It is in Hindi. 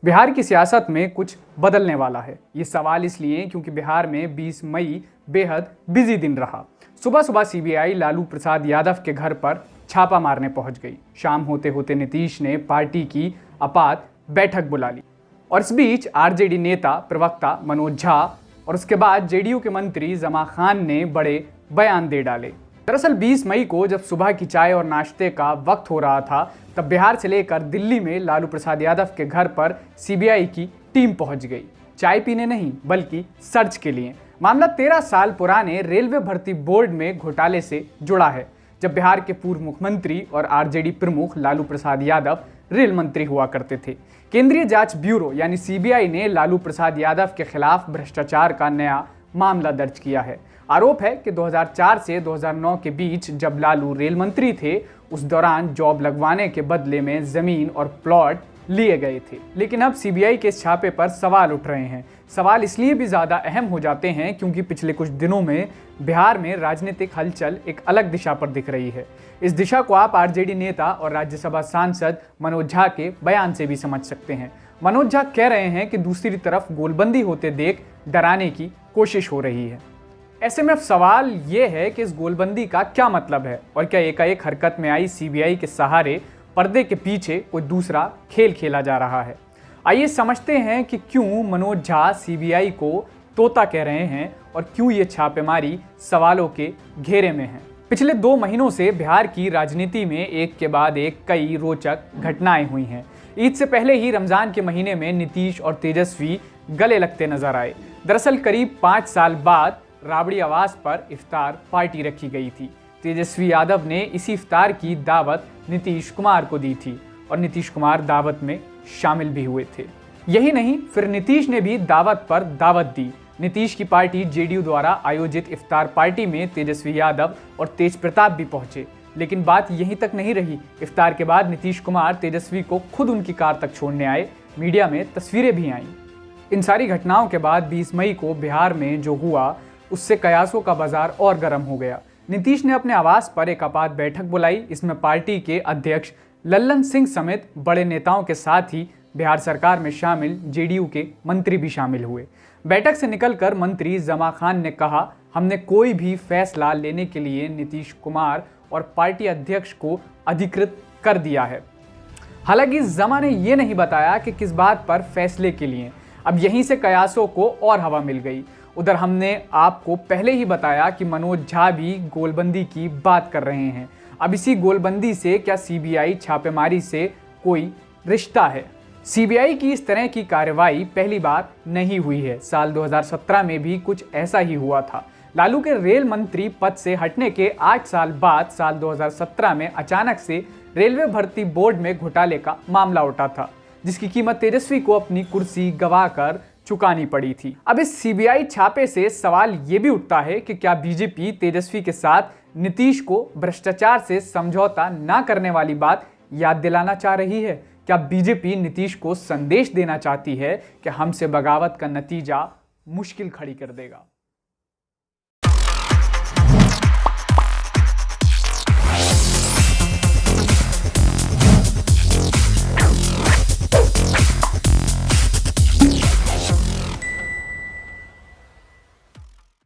बिहार की सियासत में कुछ बदलने वाला है। ये सवाल इसलिए क्योंकि बिहार में 20 मई बेहद बिजी दिन रहा। सुबह सुबह सीबीआई लालू प्रसाद यादव के घर पर छापा मारने पहुंच गई। शाम होते होते नीतीश ने पार्टी की आपात बैठक बुला ली और इस बीच आरजेडी नेता प्रवक्ता मनोज झा और उसके बाद जेडीयू के मंत्री जमा खान ने बड़े बयान दे डाले। दरअसल 20 मई को जब सुबह की चाय और नाश्ते का वक्त हो रहा था, तब बिहार से लेकर दिल्ली में लालू प्रसाद यादव के घर पर सीबीआई की टीम पहुंच गई। चाय पीने नहीं बल्कि सर्च के लिए। मामला 13 साल पुराने रेलवे भर्ती बोर्ड में घोटाले से जुड़ा है, जब बिहार के पूर्व मुख्यमंत्री और आरजेडी प्रमुख लालू प्रसाद यादव रेल मंत्री हुआ करते थे। केंद्रीय जांच ब्यूरो यानी सीबीआई ने लालू प्रसाद यादव के खिलाफ भ्रष्टाचार का नया मामला दर्ज किया है। आरोप है कि 2004 से 2009 के बीच जब लालू रेल मंत्री थे, उस दौरान जॉब लगवाने के बदले में जमीन और प्लॉट लिए गए थे। लेकिन अब सीबीआई के इस छापे पर सवाल उठ रहे हैं। सवाल इसलिए भी ज़्यादा अहम हो जाते हैं क्योंकि पिछले कुछ दिनों में बिहार में राजनीतिक हलचल एक अलग दिशा पर दिख रही है। इस दिशा को आप आरजेडी नेता और राज्यसभा सांसद मनोज झा के बयान से भी समझ सकते हैं। मनोज झा कह रहे हैं कि दूसरी तरफ गोलबंदी होते देख डराने की कोशिश हो रही है। ऐसे में सवाल ये है कि इस गोलबंदी का क्या मतलब है और क्या एकाएक हरकत में आई सीबीआई के सहारे पर्दे के पीछे कोई दूसरा खेल खेला जा रहा है। आइए समझते हैं कि क्यों मनोज झा सीबीआई को तोता कह रहे हैं और क्यों ये छापेमारी सवालों के घेरे में है। पिछले 2 महीनों से बिहार की राजनीति में एक के बाद एक कई रोचक घटनाएं हुई हैं। ईद से पहले ही रमजान के महीने में नीतीश और तेजस्वी गले लगते नजर आए। दरअसल करीब 5 साल बाद राबड़ी आवास पर इफ्तार पार्टी रखी गई थी। तेजस्वी यादव ने इसी इफ्तार की दावत नीतीश कुमार को दी थी और नीतीश कुमार दावत में शामिल भी हुए थे। यही नहीं, फिर नीतीश ने भी दावत पर दावत दी। नीतीश की पार्टी जेडीयू द्वारा आयोजित इफ्तार पार्टी में तेजस्वी यादव और तेज प्रताप भी पहुंचे। लेकिन बात यहीं तक नहीं रही। इफ्तार के बाद नीतीश कुमार तेजस्वी को खुद उनकी कार तक छोड़ने आए। मीडिया में तस्वीरें भी आईं। इन सारी घटनाओं के बाद 20 मई को बिहार में जो हुआ, उससे कयासों का बाजार और गर्म हो गया। नीतीश ने अपने आवास पर एक आपात बैठक बुलाई। इसमें पार्टी के अध्यक्ष लल्लन सिंह समेत बड़े नेताओं के साथ ही बिहार सरकार में शामिल जेडीयू के मंत्री भी शामिल हुए। बैठक से निकलकर मंत्री जमा खान ने कहा, हमने कोई भी फैसला लेने के लिए नीतीश कुमार और पार्टी अध्यक्ष को अधिकृत कर दिया है। हालांकि जमा ने यह नहीं बताया कि किस बात पर फैसले के लिए। अब यहीं से कयासों को और हवा मिल गई। उधर हमने आपको पहले ही बताया कि मनोज झा भी गोलबंदी की बात कर रहे हैं। अब इसी गोलबंदी से क्या सीबीआई छापेमारी से कोई रिश्ता है? सीबीआई की इस तरह की कार्रवाई पहली बार नहीं हुई है। साल 2017 में भी कुछ ऐसा ही हुआ था। लालू के रेल मंत्री पद से हटने के 8 साल बाद साल 2017 में अचानक से रेलवे भर्ती बोर्ड में घोटाले का मामला उठा था, जिसकी कीमत तेजस्वी को अपनी कुर्सी गंवाकर चुकानी पड़ी थी। अब इस सीबीआई छापे से सवाल ये भी उठता है कि क्या बीजेपी तेजस्वी के साथ नीतीश को भ्रष्टाचार से समझौता ना करने वाली बात याद दिलाना चाह रही है? क्या बीजेपी नीतीश को संदेश देना चाहती है कि हमसे बगावत का नतीजा मुश्किल खड़ी कर देगा?